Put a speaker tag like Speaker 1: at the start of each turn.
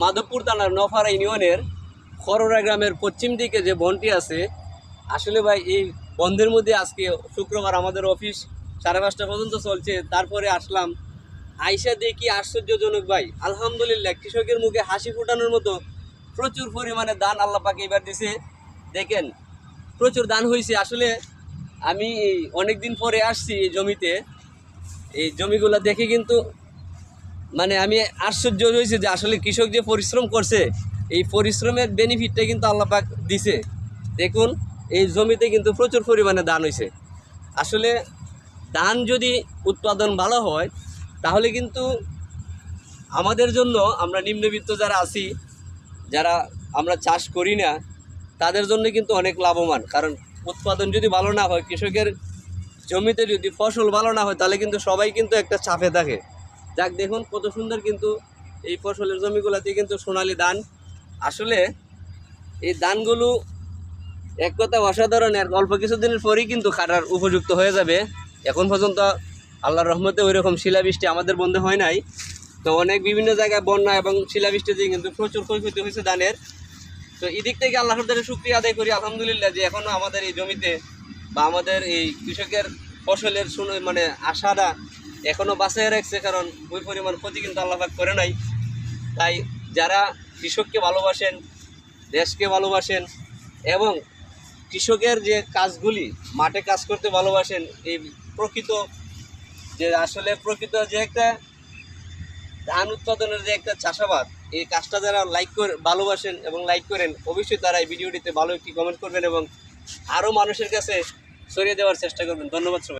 Speaker 1: মাধবপুর থানার নফারা ইউনিয়নের খররা গ্রামের পশ্চিম দিকে যে বনটি আছে, আসলে ভাই এই বন্ধের মধ্যে আজকে শুক্রবার আমাদের অফিস 5:30 পর্যন্ত চলছে। তারপরে আসলাম, আইসা দেখি আশ্চর্যজনক ভাই, আলহামদুলিল্লাহ কৃষকের মুখে হাসি ফোটানোর মতো প্রচুর পরিমাণে ধান আল্লাহ পাক এবার দিছে। দেখেন প্রচুর ধান হয়েছে। আসলে আমি অনেক দিন পরে আসছি এই জমিতে, এই জমিগুলো দেখে কিন্তু মানে আমি আশ্চর্য হয়েছি যে আসলে কৃষক যে পরিশ্রম করছে, এই পরিশ্রমের বেনিফিটটা কিন্তু আল্লাহ পাক দিছে। দেখুন এই জমিতে কিন্তু প্রচুর পরিমাণে ধান হয়েছে। আসলে ধান যদি উৎপাদন ভালো হয় তাহলে কিন্তু আমাদের জন্য, আমরা নিম্নবিত্ত যারা আছি, যারা আমরা চাষ করি না, তাদের জন্য কিন্তু অনেক লাভবান। কারণ উৎপাদন যদি ভালো না হয়, কৃষকের জমিতে যদি ফসল ভালো না হয়, তাহলে কিন্তু সবাই কিন্তু একটা চাপে থাকে। যাক দেখুন কত সুন্দর কিন্তু এই ফসলের জমিগুলোতে কিন্তু সোনালি ধান। আসলে এই ধানগুলো এক কথা অসাধারণ, আর অল্প কিছুদিনের পরেই কিন্তু কাটার উপযুক্ত হয়ে যাবে। এখন পর্যন্ত আল্লাহর রহমতে ওই রকম শিলাবৃষ্টি আমাদের বন্ধে হয় নাই। তো অনেক বিভিন্ন জায়গায় বন্যা এবং শিলাবৃষ্টিতে কিন্তু প্রচুর ক্ষয়ক্ষতি হয়েছে ধানের। তো এদিক থেকে আল্লাহর কাছে শুকরিয়া আদায় করি আলহামদুলিল্লাহ, যে এখনও আমাদের এই জমিতে বা আমাদের এই কৃষকের ফসলের মানে আশাটা এখনও বাঁচিয়ে রাখছে। কারণ ওই পরিমাণ ক্ষতি কিন্তু আল্লাহ পাক করে নাই। তাই যারা কৃষককে ভালোবাসেন, দেশকে ভালোবাসেন এবং কৃষকের যে কাজগুলি মাঠে কাজ করতে ভালোবাসেন, এই প্রকৃত যে আসলে প্রকৃত যে একটা ধান উৎপাদনের যে একটা চাষাবাদ, এই কাজটা যারা ভালোবাসেন এবং লাইক করেন, অবশ্যই তারা এই ভিডিওটিতে ভালো একটি কমেন্ট করবেন এবং আরও মানুষের কাছে ছড়িয়ে দেওয়ার চেষ্টা করবেন। ধন্যবাদ সবাই।